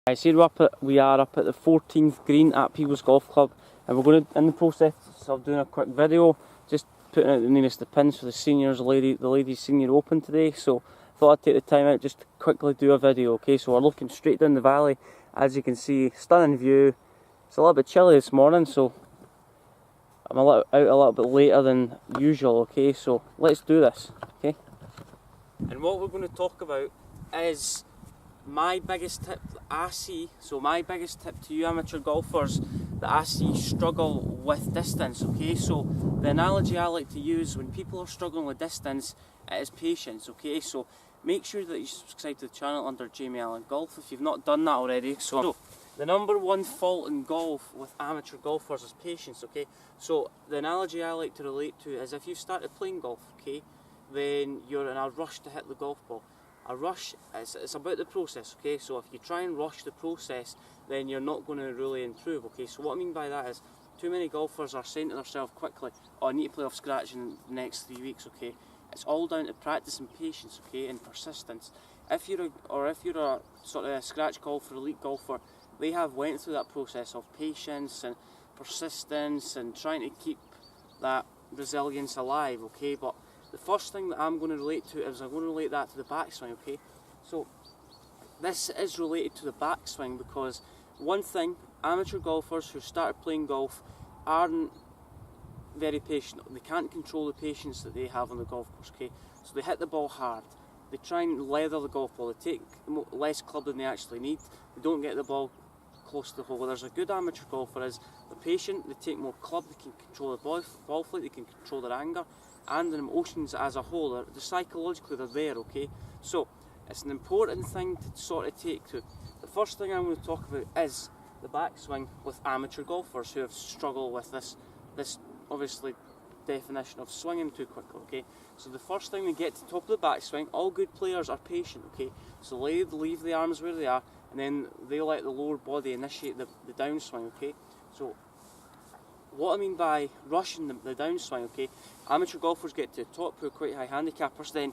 Guys, here we are up at the 14th green at People's Golf Club, and we're going to, in the process of doing a quick video, just putting out the nearest of pins for the seniors, the ladies senior open today. So I thought I'd take the time out just to quickly do a video. Okay, so we're looking straight down the valley, as you can see, stunning view. It's a little bit chilly this morning, so I'm out a little bit later than usual. Okay, so let's do this. Okay, and what we're going to talk about is my biggest tip that I see, so my biggest tip to you amateur golfers that I see struggle with distance. Okay, so the analogy I like to use when people are struggling with distance, it is patience. Okay, so make sure that you subscribe to the channel under Jamie Allan Golf if you've not done that already. So the number one fault in golf with amateur golfers is patience. Okay, so the analogy I like to relate to is if you started playing golf, okay, then you're in a rush to hit the golf ball. A rush, it's about the process, okay? So if you try and rush the process, then you're not going to really improve, okay? So what I mean by that is, too many golfers are saying to themselves quickly, oh, I need to play off scratch in the next 3 weeks, okay? It's all down to practice and patience, okay, and persistence. If you're a sort of a scratch golfer, elite golfer, they have went through that process of patience and persistence and trying to keep that resilience alive, okay? But the first thing that I'm going to relate to is I'm going to relate that to the backswing, okay? So this is related to the backswing because one thing, amateur golfers who started playing golf aren't very patient. They can't control the patience that they have on the golf course, okay? So they hit the ball hard. They try and leather the golf ball. They take less club than they actually need. They don't get the ball close to the hole. Whereas a good amateur golfer is, they're patient, they take more club, they can control the ball flight, they can control their anger and their emotions as a whole. They're psychologically they're there, okay? So it's an important thing to sort of take to. The first thing I'm going to talk about is the backswing with amateur golfers who have struggled with this obviously definition of swinging too quickly, okay? So the first thing they get to the top of the backswing, all good players are patient, okay? So they leave the arms where they are and then they let the lower body initiate the downswing, okay? So what I mean by rushing the downswing, okay, amateur golfers get to the top who are quite high handicappers, then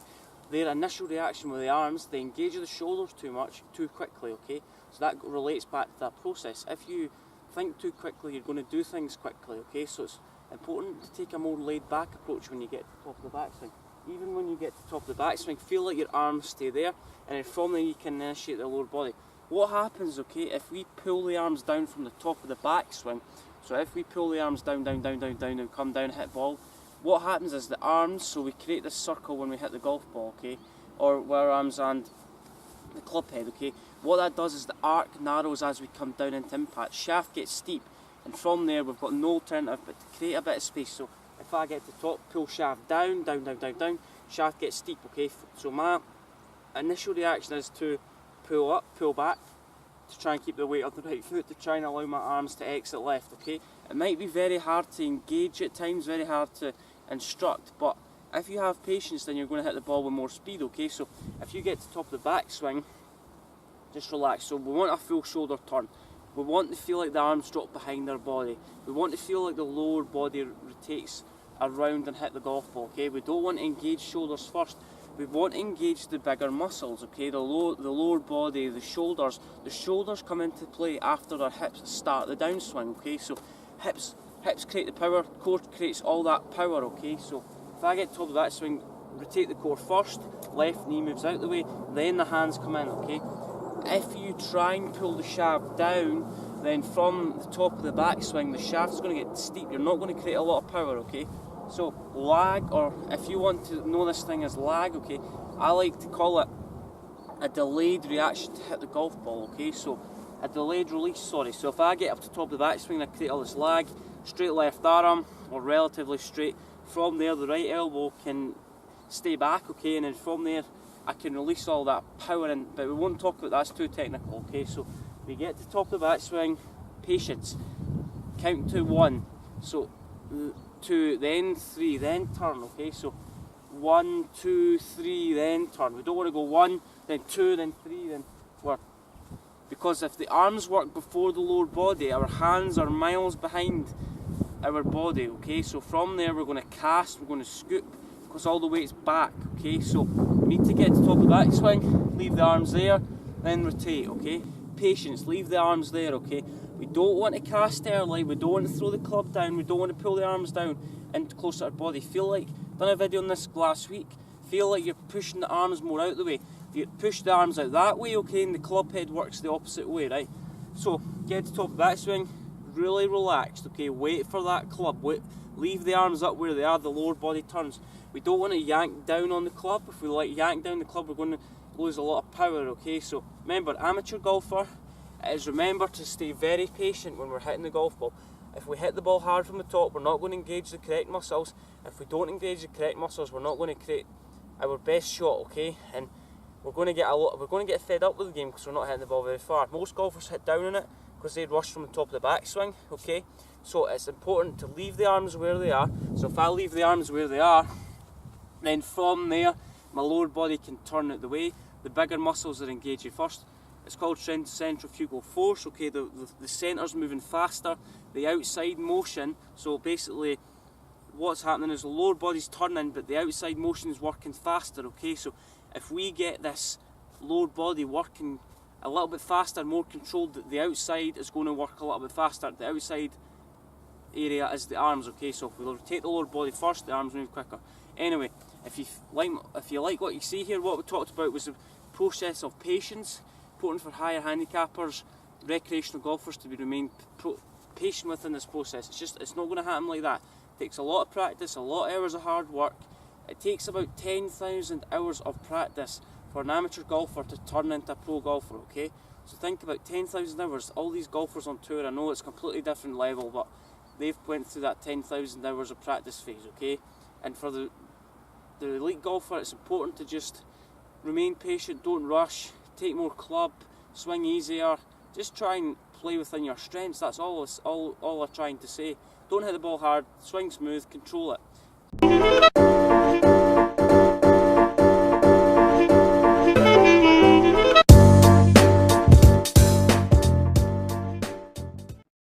their initial reaction with the arms, they engage the shoulders too quickly, okay? So that relates back to that process. If you think too quickly, you're going to do things quickly, okay? So it's important to take a more laid back approach when you get to the top of the backswing. Even when you get to the top of the backswing, feel like your arms stay there, and then from there you can initiate the lower body. What happens, okay, if we pull the arms down from the top of the backswing, so if we pull the arms down and come down, hit ball, what happens is the arms, so we create this circle when we hit the golf ball, okay, or where our arms and the club head, okay, what that does is the arc narrows as we come down into impact, shaft gets steep, and from there we've got no alternative but to create a bit of space. So if I get to the top, pull shaft down, shaft gets steep, okay, so my initial reaction is to pull up, pull back, to try and keep the weight on the right foot, to try and allow my arms to exit left, okay? It might be very hard to engage at times, very hard to instruct, but if you have patience then you're going to hit the ball with more speed, okay? So if you get to the top of the backswing, just relax. So we want a full shoulder turn. We want to feel like the arms drop behind our body. We want to feel like the lower body rotates around and hit the golf ball, okay? We don't want to engage shoulders first. We want to engage the bigger muscles, okay? The lower body, the shoulders. The shoulders come into play after our hips start the downswing, okay? So hips create the power, core creates all that power, okay? So if I get to the top of that swing, rotate the core first, left knee moves out the way, then the hands come in, okay? If you try and pull the shaft down, then from the top of the backswing, the shaft's going to get steep. You're not going to create a lot of power, okay? So lag, or if you want to know this thing as lag, okay, I like to call it a delayed reaction to hit the golf ball, okay? So a delayed release, sorry. So if I get up to the top of the backswing and I create all this lag, straight left arm, or relatively straight, from there the right elbow can stay back, okay, and then from there I can release all that power in, but we won't talk about that, that's too technical, okay? So we get to the top of the backswing, patience, count to 1, so 2, then 3, then turn, okay? So 1, 2, 3, then turn. We don't want to go 1, then 2, then 3, then work. Because if the arms work before the lower body, our hands are miles behind our body, okay? So from there we're going to cast, we're going to scoop, because all the weight's back, okay? So we need to get to the top of the backswing, leave the arms there, then rotate, okay? patience, leave the arms there, okay? We don't want to cast early, we don't want to throw the club down, we don't want to pull the arms down and closer to our body. Feel like, done a video on this last week, feel like you're pushing the arms more out the way. If you push the arms out that way, okay, and the club head works the opposite way, right? So, get to the top of that swing, really relaxed, okay? Wait for that club, leave the arms up where they are, the lower body turns. We don't want to yank down on the club. If we yank down the club, we're going to lose a lot of power, okay? So remember, amateur golfer, remember to stay very patient when we're hitting the golf ball. If we hit the ball hard from the top, we're not going to engage the correct muscles. If we don't engage the correct muscles, we're not going to create our best shot, okay? And we're going to get fed up with the game because we're not hitting the ball very far. Most golfers hit down on it because they rush from the top of the backswing, okay? So it's important to leave the arms where they are. So if I leave the arms where they are, then from there, my lower body can turn out the way. The bigger muscles are engaging first. It's called centrifugal force, okay? The centre's moving faster. The outside motion, so basically what's happening is the lower body's turning, but the outside motion is working faster, okay? So if we get this lower body working a little bit faster, more controlled, the outside is going to work a little bit faster. The outside area is the arms, okay? So if we rotate the lower body first, the arms move quicker. Anyway, if you like what you see here, what we talked about was the process of patience. Important for higher handicappers, recreational golfers to remain patient within this process. It's not going to happen like that. It takes a lot of practice, a lot of hours of hard work. It takes about 10,000 hours of practice for an amateur golfer to turn into a pro golfer, okay? So think about 10,000 hours. All these golfers on tour, I know it's a completely different level, but they've went through that 10,000 hours of practice phase, okay? And for the elite golfer, it's important to just remain patient, don't rush, take more club, swing easier, just try and play within your strengths. That's all I'm trying to say. Don't hit the ball hard, swing smooth, control it.